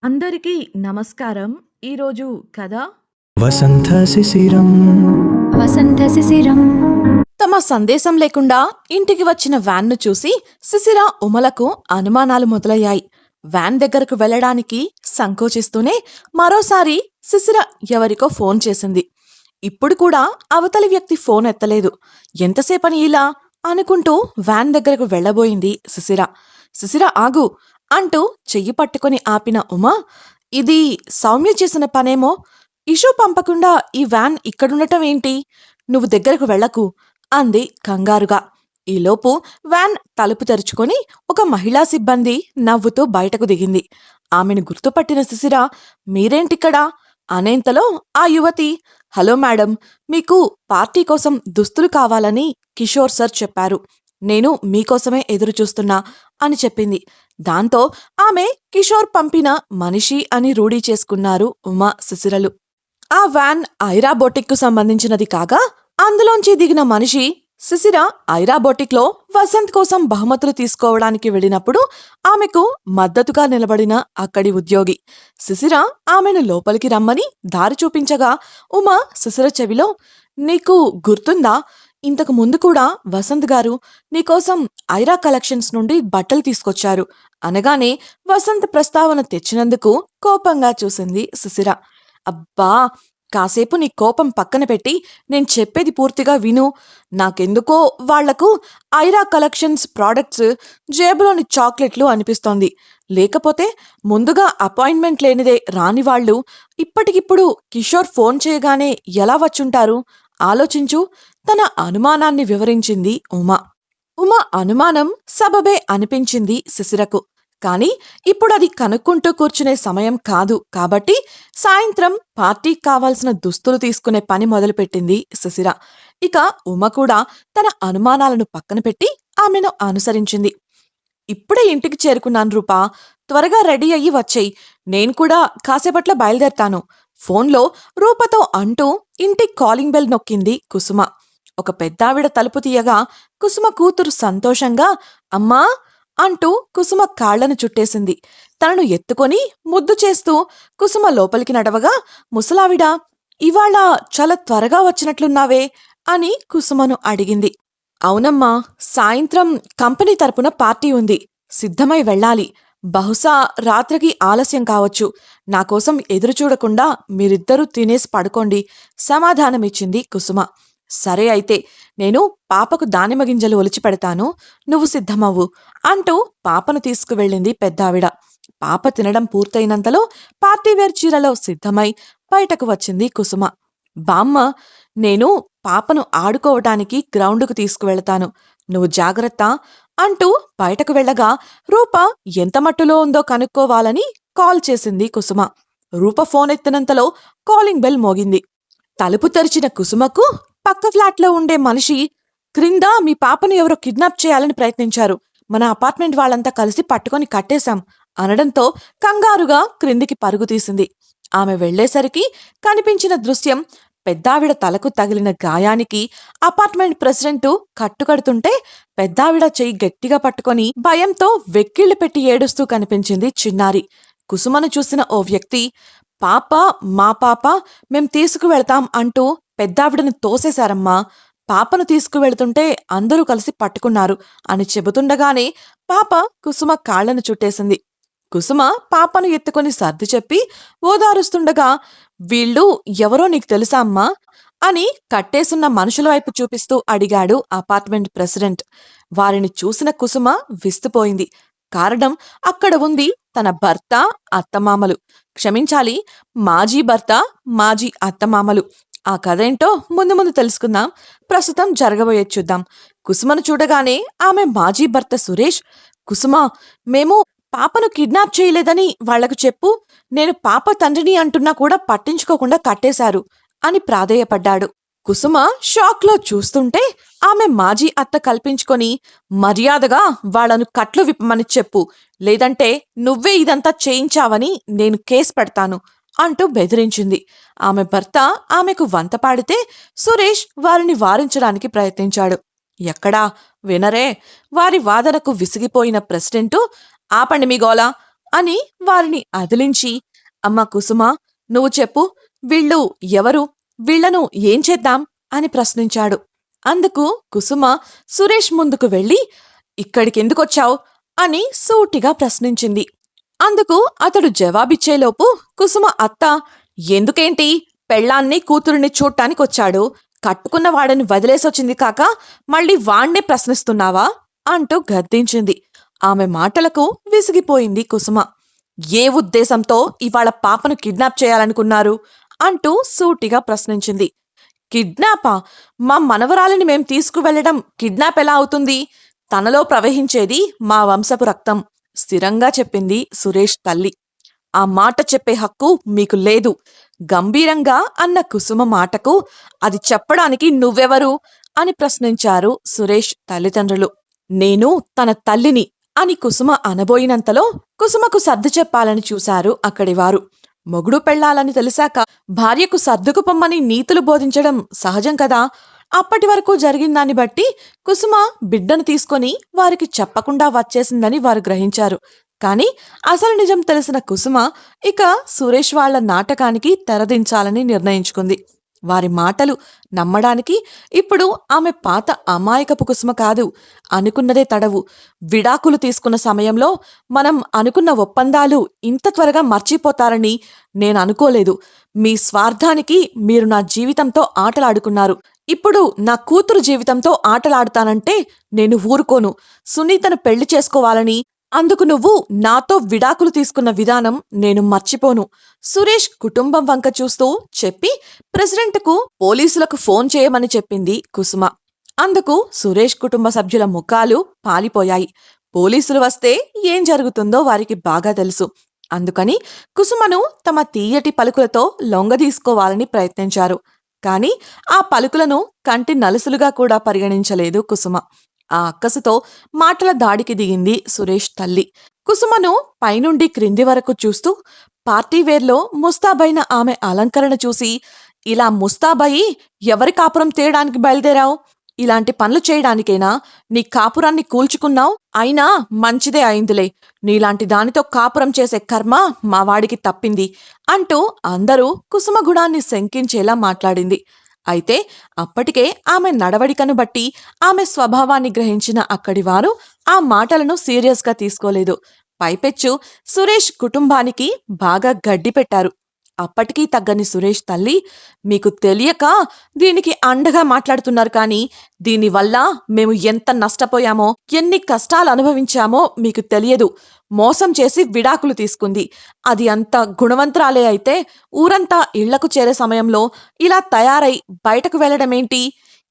అందరికీ నమస్కారం. ఈరోజు కథ వసంత శిశిరం వసంత శిశిరం తమ సందేశం లేకుండా ఇంటికి వచ్చిన వ్యాన్ను చూసి శిశిర ఉమలకు అనుమానాలు మొదలయ్యాయి. వ్యాన్ దగ్గరకు వెళ్ళడానికి సంకోచిస్తూనే మరోసారి శిశిర ఎవరికో ఫోన్ చేసింది. ఇప్పుడు కూడా అవతలి వ్యక్తి ఫోన్ ఎత్తలేదు. ఎంతసేపని ఇలా అనుకుంటూ వ్యాన్ దగ్గరకు వెళ్ళబోయింది శిశిర. శిశిర ఆగు అంటూ చెయ్యి పట్టుకొని ఆపిన ఉమా, ఇది సౌమ్య చేసిన పనేమో. ఇషు పంపకుండా ఈ వ్యాన్ ఇక్కడుండటం ఏంటి? నువ్వు దగ్గరకు వెళ్ళకు అంది కంగారుగా. ఈలోపు వ్యాన్ తలుపు తెరుచుకొని ఒక మహిళా సిబ్బంది నవ్వుతూ బయటకు దిగింది. ఆమెను గుర్తుపట్టిన శిశిర, మీరేంటిక్కడా అనేంతలో ఆ యువతి, హలో మేడం, మీకు పార్టీ కోసం దుస్తులు కావాలని కిషోర్ సార్ చెప్పారు. నేను మీకోసమే ఎదురుచూస్తున్నా అని చెప్పింది. దాంతో ఆమె కిషోర్ పంపిన మనిషి అని రూఢీ చేసుకున్నారు ఉమా శిశిరలు. ఆ వ్యాన్ ఐరా బొటిక్కు సంబంధించినది కాగా అందులోంచి దిగిన మనిషి శిశిర ఐరా బొటిక్లో వసంత్ కోసం బహుమతులు తీసుకోవడానికి వెళ్ళినప్పుడు ఆమెకు మద్దతుగా నిలబడిన అక్కడి ఉద్యోగి. శిశిర ఆమెను లోపలికి రమ్మని దారి చూపించగా ఉమా శిశిర చెవిలో, నీకు గుర్తుందా, ఇంతకు ముందు కూడా వసంత్ గారు నీకోసం ఐరా కలెక్షన్స్ నుండి బట్టలు తీసుకొచ్చారు అనగానే వసంత్ ప్రస్తావన తెచ్చినందుకు కోపంగా చూసింది శిశిర. అబ్బా, కాసేపు నీ కోపం పక్కన పెట్టి నేను చెప్పేది పూర్తిగా విను. నాకెందుకో వాళ్లకు ఐరా కలెక్షన్స్ ప్రోడక్ట్స్ జేబులోని చాక్లెట్లు అనిపిస్తోంది. లేకపోతే ముందుగా అపాయింట్మెంట్ లేనిదే రాని వాళ్ళు ఇప్పటికిప్పుడు కిషోర్ ఫోన్ చేయగానే ఎలా వచ్చుంటారు? ఆలోచించు తన అనుమానాన్ని వివరించింది ఉమా. ఉమా అనుమానం సబబే అనిపించింది శిశిరకు. కాని ఇప్పుడది కనుక్కుంటూ కూర్చునే సమయం కాదు కాబట్టి సాయంత్రం పార్టీకి కావాల్సిన దుస్తులు తీసుకునే పని మొదలుపెట్టింది శిశిర. ఇక ఉమ కూడా తన అనుమానాలను పక్కన పెట్టి ఆమెను అనుసరించింది. ఇప్పుడే ఇంటికి చేరుకున్నాను రూపా, త్వరగా రెడీ అయ్యి వచ్చేయ్, నేను కూడా కాసేపట్ల బయలుదేరతాను ఫోన్లో రూపతో అంటూ ఇంటి కాలింగ్ బెల్ నొక్కింది కుసుమ. ఒక పెద్దావిడ తలుపు తీయగా కుసుమ కూతురు సంతోషంగా అమ్మా అంటూ కుసుమ కాళ్లను చుట్టేసింది. తనను ఎత్తుకొని ముద్దు చేస్తూ కుసుమ లోపలికి నడవగా ముసలావిడ, ఇవాళ చాలా త్వరగా వచ్చినట్లున్నావే అని కుసుమను అడిగింది. అవునమ్మా, సాయంత్రం కంపెనీ తరపున పార్టీ ఉంది, సిద్ధమై వెళ్ళాలి. బహుశా రాత్రికి ఆలస్యం కావచ్చు. నాకోసం ఎదురుచూడకుండా మీరిద్దరూ తినేసి పడుకోండి సమాధానమిచ్చింది కుసుమ. సరే అయితే నేను పాపకు దానిమ్మ గింజలు ఒలిచి పెడతాను, నువ్వు సిద్ధమవ్వు అంటూ పాపను తీసుకువెళ్ళింది పెద్దావిడ. పాప తినడం పూర్తయినంతలో పార్టీవేర్ చీరలో సిద్ధమై బయటకు వచ్చింది కుసుమ. బామ్మ, నేను పాపను ఆడుకోవటానికి గ్రౌండుకు తీసుకువెళతాను, నువ్వు జాగ్రత్త అంటూ బయటకు వెళ్ళగా రూప ఎంత మట్టులో ఉందో కనుక్కోవాలని కాల్ చేసింది కుసుమ. రూప ఫోన్ ఎత్తినంతలో కాలింగ్ బెల్ మోగింది. తలుపు తెరిచిన కుసుమకు పక్క ఫ్లాట్లో ఉండే మనిషి, క్రింద మీ పాపను ఎవరో కిడ్నాప్ చేయాలని ప్రయత్నించారు, మన అపార్ట్మెంట్ వాళ్ళంతా కలిసి పట్టుకొని కట్టేశాం అనడంతో కంగారుగా క్రిందికి పరుగు తీసింది. ఆమె వెళ్లేసరికి కనిపించిన దృశ్యం, పెద్దావిడ తలకు తగిలిన గాయానికి అపార్ట్మెంట్ ప్రెసిడెంటు కట్టుకడుతుంటే పెద్దావిడ చెయ్యి గట్టిగా పట్టుకొని భయంతో వెక్కిళ్లు పెట్టి ఏడుస్తూ కనిపించింది చిన్నారి. కుసుమను చూసిన ఓ వ్యక్తి, పాప మా పాప, మేం తీసుకువెళతాం అంటూ పెద్దావిడను తోసేశారమ్మా, పాపను తీసుకువెళ్తుంటే అందరూ కలిసి పట్టుకున్నారు అని చెబుతుండగానే పాప కుసుమ కాళ్లను చుట్టేసింది. కుసుమ పాపను ఎత్తుకొని సర్ది చెప్పి ఓదారుస్తుండగా, వీళ్ళు ఎవరో నీకు తెలుసా అమ్మా అని కట్టేసున్న మనుషుల వైపు చూపిస్తూ అడిగాడు అపార్ట్మెంట్ ప్రెసిడెంట్. వారిని చూసిన కుసుమ విస్తుపోయింది. కారణం, అక్కడ ఉంది తన భర్త, అత్తమామలు. క్షమించాలి, మాజీ భర్త, మాజీ అత్తమామలు. ఆ కథేంటో ముందు ముందు తెలుసుకుందాం. ప్రస్తుతం జరగబోయే చూద్దాం. కుసుమను చూడగానే ఆమె మాజీ భర్త సురేష్, కుసుమ, మేము పాపను కిడ్నాప్ చేయలేదని వాళ్లకు చెప్పు, నేను పాప తండ్రిని అంటున్నా కూడా పట్టించుకోకుండా కట్టేశారు అని ప్రాధేయపడ్డాడు. కుసుమ షాక్లో చూస్తుంటే ఆమె మాజీ అత్త కల్పించుకొని, మర్యాదగా వాళ్లను కట్లు విప్పమని చెప్పు, లేదంటే నువ్వే ఇదంతా చేయించావని నేను కేసు పెడతాను అంటూ బెదిరించింది. ఆమె భర్త ఆమెకు వంత పాడితే సురేష్ వారిని వారించడానికి ప్రయత్నించాడు. ఎక్కడా వినరే. వారి వాదనకు విసిగిపోయిన ప్రెసిడెంటు, ఆపండి మీ గోల అని వారిని అదిలించి, అమ్మా కుసుమ, నువ్వు చెప్పు, వీళ్ళు ఎవరు, వీళ్లను ఏం చేద్దాం అని ప్రశ్నించాడు. అందుకు కుసుమ సురేష్ ముందుకు వెళ్ళి, ఇక్కడికెందుకొచ్చావ్ అని సూటిగా ప్రశ్నించింది. అందుకు అతడు జవాబిచ్చేలోపు కుసుమ అత్త, ఎందుకేంటి, పెళ్ళాన్ని కూతురిని చూడ్టానికొచ్చాడు, కట్టుకున్న వాడిని వదిలేసొచ్చింది కాక మళ్ళీ వాణ్ణే ప్రశ్నిస్తున్నావా అంటూ గద్దించింది. ఆమె మాటలకు విసిగిపోయింది కుసుమ. ఏ ఉద్దేశంతో ఇవాళ పాపను కిడ్నాప్ చేయాలనుకున్నారు అంటూ సూటిగా ప్రశ్నించింది. కిడ్నాపా? మా మనవరాలిని మేం తీసుకువెళ్లడం కిడ్నాప్ ఎలా అవుతుంది? తనలో ప్రవహించేది మా వంశపు రక్తం, స్థిరంగా చెప్పింది సురేష్ తల్లి. ఆ మాట చెప్పే హక్కు మీకు లేదు, గంభీరంగా అన్న కుసుమ మాటకు, అది చెప్పడానికి నువ్వెవరు అని ప్రశ్నించారు సురేష్ తల్లిదండ్రులు. నేను తన తల్లిని అని కుసుమ అనబోయినంతలో కుసుమకు సర్ది చెప్పాలని చూశారు అక్కడివారు. మొగుడు పెళ్ళాలని తెలిసాక భార్యకు సర్దుకు పొమ్మని నీతులు బోధించడం సహజం కదా. అప్పటి వరకు జరిగిందాన్ని బట్టి కుసుమ బిడ్డను తీసుకొని వారికి చెప్పకుండా వచ్చేసిందని వారు గ్రహించారు. కాని అసలు నిజం తెలిసిన కుసుమ ఇక సురేష్ వాళ్ల నాటకానికి తెరదించాలని నిర్ణయించుకుంది. వారి మాటలు నమ్మడానికి ఇప్పుడు ఆమె పాత అమాయకపు కుసుమ కాదు, అనుకున్నదే తడవు. విడాకులు తీసుకున్న సమయంలో మనం అనుకున్న ఒప్పందాలు ఇంత త్వరగా మర్చిపోతారని నేననుకోలేదు. మీ స్వార్థానికి మీరు నా జీవితంతో ఆటలాడుకున్నారు. ఇప్పుడు నా కూతురు జీవితంతో ఆటలాడుతానంటే నేను ఊరుకోను. సునీతను పెళ్లి చేసుకోవాలని, అందుకు నువ్వు నాతో విడాకులు తీసుకున్న విధానం నేను మర్చిపోను. సురేష్ కుటుంబం వంక చూస్తూ చెప్పి ప్రెసిడెంట్కు పోలీసులకు ఫోన్ చేయమని చెప్పింది కుసుమ. అందుకు సురేష్ కుటుంబ సభ్యుల ముఖాలు పాలిపోయాయి. పోలీసులు వస్తే ఏం జరుగుతుందో వారికి బాగా తెలుసు. అందుకని కుసుమను తమ తీయటి పలుకులతో లొంగదీసుకోవాలని ప్రయత్నించారు. కాని ఆ పలుకులను కంటి నలుసులుగా కూడా పరిగణించలేదు కుసుమ. ఆ అక్కసుతో మాటల దాడికి దిగింది సురేష్ తల్లి. కుసుమను పైనుండి క్రింది వరకు చూస్తూ పార్టీవేర్లో ముస్తాబైన ఆమె అలంకరణ చూసి, ఇలా ముస్తాబయి ఎవరి కాపురం తేయడానికి బయలుదేరావు? ఇలాంటి పనులు చేయడానికేనా నీ కాపురాన్ని కూల్చుకున్నావు? అయినా మంచిదే అయిందిలే, నీలాంటి దానితో కాపురం చేసే కర్మ మా వాడికి తప్పింది అంటూ అందరూ కుసుమ గుణాన్ని శంకించేలా మాట్లాడింది. అయితే అప్పటికే ఆమె నడవడికను బట్టి ఆమె స్వభావాన్ని గ్రహించిన అక్కడివారు ఆ మాటలను సీరియస్గా తీసుకోలేదు. పైపెచ్చు సురేష్ కుటుంబానికి బాగా గడ్డి పెట్టారు. అప్పటికీ తగ్గని సురేష్ తల్లి, మీకు తెలియక దీనికి అండగా మాట్లాడుతున్నారు, కానీ దీనివల్ల మేము ఎంత నష్టపోయామో, ఎన్ని కష్టాలు అనుభవించామో మీకు తెలియదు. మోసం చేసి విడాకులు తీసుకుంది. అది అంత గుణవంతురాలే అయితే ఊరంతా ఇళ్లకు చేరే సమయంలో ఇలా తయారై బయటకు వెళ్లడమేంటి?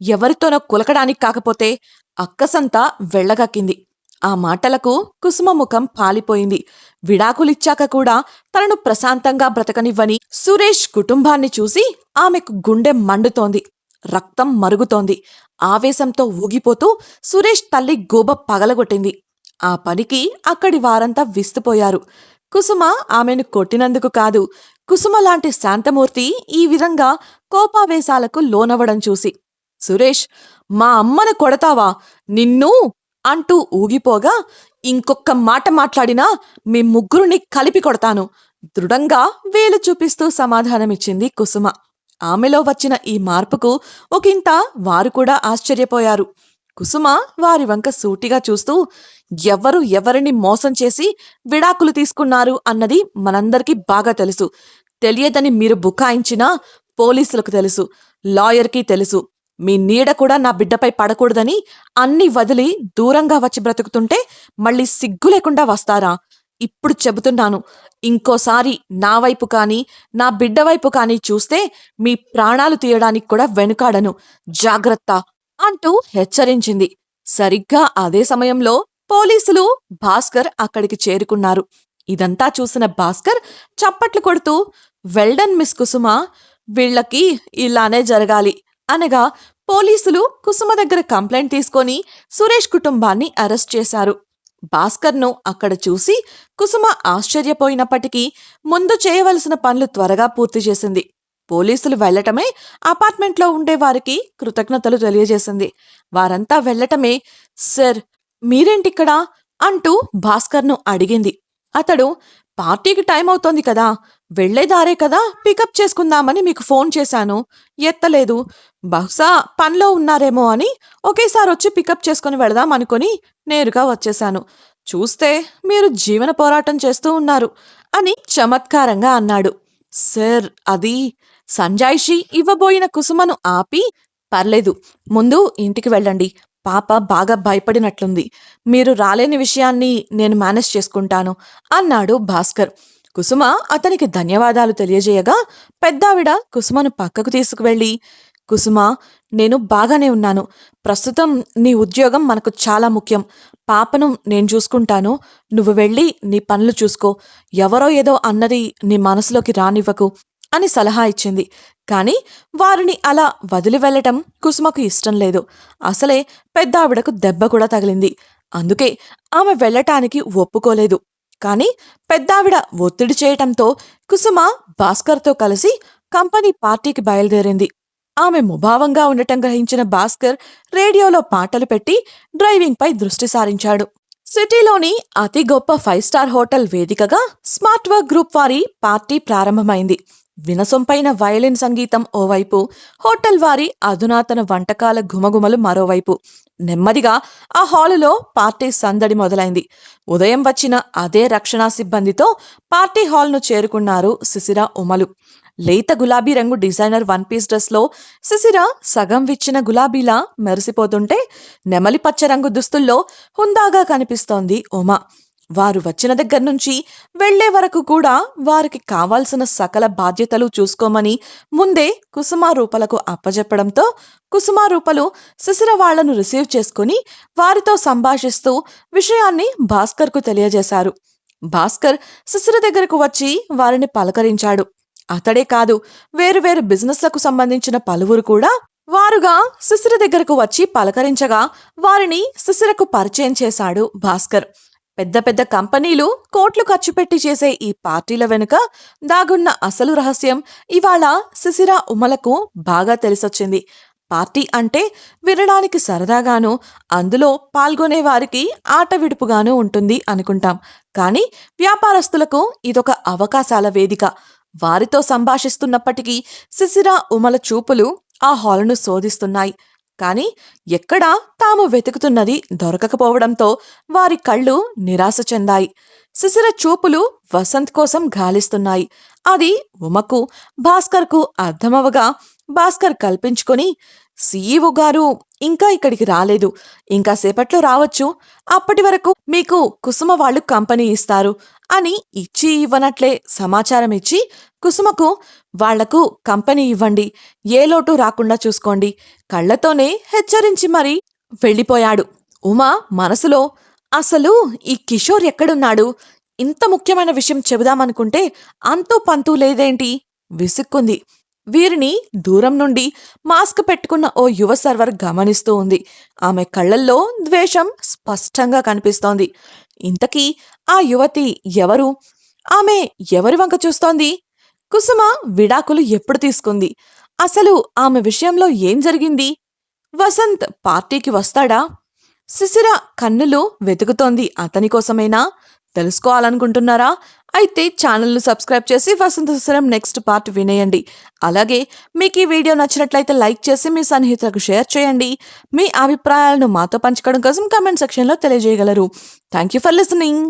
ఎవరితోనో కులకడానికి కాకపోతే అక్కసంతా వెళ్లగక్కింది. ఆ మాటలకు కుసుమ ముఖం పాలిపోయింది. విడాకులిచ్చాక కూడా తనను ప్రశాంతంగా బ్రతకనివ్వని సురేష్ కుటుంబాన్ని చూసి ఆమెకు గుండె మండుతోంది, రక్తం మరుగుతోంది. ఆవేశంతో ఊగిపోతూ సురేష్ తల్లి గోబ పగలగొట్టింది. ఆ పనికి అక్కడి వారంతా విస్తుపోయారు. కుసుమ ఆమెను కొట్టినందుకు కాదు, కుసుమ లాంటి శాంతమూర్తి ఈ విధంగా కోపావేశాలకు లోనవ్వడం చూసి. సురేష్, మా అమ్మను కొడతావా? నిన్ను అంటూ ఊగిపోగా, ఇంకొక్క మాట మాట్లాడినా మీ ముగ్గురిని కలిపి కొడతాను దృఢంగా వేలు చూపిస్తూ సమాధానమిచ్చింది కుసుమ. ఆమెలో వచ్చిన ఈ మార్పుకు ఒకంత వారు కూడా ఆశ్చర్యపోయారు. కుసుమ వారి వంక సూటిగా చూస్తూ, ఎవరిని మోసం చేసి విడాకులు తీసుకున్నారు అన్నది మనందరికీ బాగా తెలుసు. తెలియదని మీరు బుకాయించినా పోలీసులకు తెలుసు, లాయర్కి తెలుసు. మీ నీడ కూడా నా బిడ్డపై పడకూడదని అన్ని వదిలి దూరంగా వచ్చి బ్రతుకుతుంటే మళ్ళీ సిగ్గు లేకుండా వస్తారా? ఇప్పుడు చెబుతున్నాను, ఇంకోసారి నా వైపు కానీ నా బిడ్డ వైపు కానీ చూస్తే మీ ప్రాణాలు తీయడానికి కూడా వెనుకాడను, జాగ్రత్త అంటూ హెచ్చరించింది. సరిగ్గా అదే సమయంలో పోలీసులు భాస్కర్ అక్కడికి చేరుకున్నారు. ఇదంతా చూసిన భాస్కర్ చప్పట్లు కొడుతూ, వెల్డన్ మిస్ కుసుమ, వీళ్ళకి ఇలానే జరగాలి అనగా పోలీసులు కుసుమ దగ్గర కంప్లైంట్ తీసుకొని సురేష్ కుటుంబాన్ని అరెస్ట్ చేశారు. భాస్కర్ను అక్కడ చూసి కుసుమ ఆశ్చర్యపోయినప్పటికీ ముందు చేయవలసిన పనులు త్వరగా పూర్తి చేసింది. పోలీసులు వెళ్లటమే అపార్ట్మెంట్లో ఉండేవారికి కృతజ్ఞతలు తెలియజేసింది. వారంతా వెళ్లటమే, సార్ మీరేంటిక్కడా అంటూ భాస్కర్ను అడిగింది. అతడు, పార్టీకి టైం అవుతోంది కదా, వెళ్ళే దారే కదా, పికప్ చేసుకుందామని మీకు ఫోన్ చేశాను. ఎత్తలేదు. బహుశా పనిలో ఉన్నారేమో అని ఒకేసారి వచ్చి పికప్ చేసుకుని వెళదాం అనుకుని నేరుగా వచ్చేశాను. చూస్తే మీరు జీవన పోరాటం చేస్తూ ఉన్నారు అని చమత్కారంగా అన్నాడు. సార్, అది సంజాయిషి ఇవ్వబోయిన కుసుమను ఆపి, పర్లేదు, ముందు ఇంటికి వెళ్ళండి. పాప బాగా భయపడినట్లుంది. మీరు రాలేని విషయాన్ని నేను మేనేజ్ చేసుకుంటాను అన్నాడు భాస్కర్. కుసుమ అతనికి ధన్యవాదాలు తెలియజేయగా పెద్దావిడ కుసుమను పక్కకు తీసుకువెళ్ళి, కుసుమ, నేను బాగానే ఉన్నాను. ప్రస్తుతం నీ ఉద్యోగం మనకు చాలా ముఖ్యం. పాపను నేను చూసుకుంటాను. నువ్వు వెళ్ళి నీ పనులు చూసుకో. ఎవరో ఏదో అన్నది నీ మనసులోకి రానివ్వకు అని సలహా ఇచ్చింది. కాని వారిని అలా వదిలి వెళ్ళటం కుసుమకు ఇష్టం లేదు. అసలే పెద్దావిడకు దెబ్బ కూడా తగిలింది. అందుకే ఆమె వెళ్ళటానికి ఒప్పుకోలేదు. కాని పెద్దావిడ ఒత్తిడి చేయటంతో కుసుమ భాస్కర్తో కలిసి కంపెనీ పార్టీకి బయలుదేరింది. ఆమె ముభావంగా ఉండటం గ్రహించిన భాస్కర్ రేడియోలో పాటలు పెట్టి డ్రైవింగ్పై దృష్టి సారించాడు. సిటీలోని అతి గొప్ప 5 స్టార్ హోటల్ వేదికగా స్మార్ట్ వర్క్ గ్రూప్ వారి పార్టీ ప్రారంభమైంది. వినసొంపైన వయలిన్ సంగీతం ఓవైపు, హోటల్ వారి అధునాతన వంటకాల ఘుమఘుమలు మరోవైపు. నెమ్మదిగా ఆ హాలులో పార్టీ సందడి మొదలైంది. ఉదయం వచ్చిన అదే రక్షణా సిబ్బందితో పార్టీ హాల్ను చేరుకున్నారు శిశిర, ఉమలు. లేత గులాబీ రంగు డిజైనర్ 1 పీస్ డ్రెస్లో శిశిర సగం విచ్చిన గులాబీలా మెరిసిపోతుంటే, నెమలి పచ్చ రంగు దుస్తుల్లో హుందాగా కనిపిస్తోంది ఉమ. వారు వచ్చిన దగ్గర నుంచి వెళ్లే వరకు కూడా వారికి కావాల్సిన సకల బాధ్యతలు చూసుకోమని ముందే కుసుమారూపలకు అప్పజెప్పడంతో కుసుమారూపలు శిశిర వాళ్లను రిసీవ్ చేసుకుని వారితో సంభాషిస్తూ విషయాన్ని భాస్కర్కు తెలియజేశారు. భాస్కర్ శిశిర దగ్గరకు వచ్చి వారిని పలకరించాడు. అతడే కాదు, వేరువేరు బిజినెస్లకు సంబంధించిన పలువురు కూడా వారుగా శిశిర దగ్గరకు వచ్చి పలకరించగా వారిని శిశిరకు పరిచయం చేశాడు భాస్కర్. పెద్ద పెద్ద కంపెనీలు కోట్లు ఖర్చు పెట్టి చేసే ఈ పార్టీల వెనుక దాగున్న అసలు రహస్యం ఇవాళ శిశిర, ఉమలకు బాగా తెలిసొచ్చింది. పార్టీ అంటే వినడానికి సరదాగాను, అందులో పాల్గొనే వారికి ఆట విడుపుగాను ఉంటుంది అనుకుంటాం. కానీ వ్యాపారస్తులకు ఇదొక అవకాశాల వేదిక. వారితో సంభాషిస్తున్నప్పటికీ శిశిర, ఉమల చూపులు ఆ హాలును శోధిస్తున్నాయి. కాని ఎక్కడా తాము వెతుకుతున్నది దొరకకపోవడంతో వారి కళ్ళు నిరాశ చెందాయి. శిశిర చూపులు వసంత్ కోసం గాలిస్తున్నాయి. అది ఉమకు, భాస్కర్కు అర్థమవగా భాస్కర్ కల్పించుకొని, సీఈఓ గారు ఇంకా ఇక్కడికి రాలేదు, ఇంకా సేపట్లో రావచ్చు, అప్పటి వరకు మీకు కుసుమ వాళ్ళు కంపెనీ ఇస్తారు అని ఇచ్చి ఇవ్వనట్లే సమాచారం ఇచ్చి కుసుమకు వాళ్లకు కంపెనీ ఇవ్వండి, ఏ లోటు రాకుండా చూసుకోండి, కళ్లతోనే హెచ్చరించి మరీ వెళ్ళిపోయాడు. ఉమ మనసులో, అసలు ఈ కిషోర్ ఎక్కడున్నాడు? ఇంత ముఖ్యమైన విషయం చెబుదామనుకుంటే అంతూ పంతూ లేదేంటి? విసుక్కుంది. వీరిని దూరం నుండి మాస్క్ పెట్టుకున్న ఓ యువ సర్వర్ గమనిస్తూ ఉంది. ఆమె కళ్లల్లో ద్వేషం స్పష్టంగా కనిపిస్తోంది. ఇంతకీ ఆ యువతి ఎవరు? ఆమె ఎవరి వంక చూస్తోంది? కుసుమ విడాకులు ఎప్పుడు తీసుకుంది? అసలు ఆమె విషయంలో ఏం జరిగింది? వసంత్ పార్టీకి వస్తాడా? శిశిర కన్నులు వెతుకుతోంది అతని కోసమేనా? తెలుసుకోవాలనుకుంటున్నారా? అయితే ఛానల్ను సబ్స్క్రైబ్ చేసి వసంత శిశిరం నెక్స్ట్ పార్ట్ వినేయండి. అలాగే మీకు ఈ వీడియో నచ్చినట్లయితే లైక్ చేసి మీ సన్నిహితులకు షేర్ చేయండి. మీ అభిప్రాయాలను మాతో పంచుకోవడం కోసం కామెంట్ సెక్షన్లో తెలియజేయగలరు. Thank you for listening.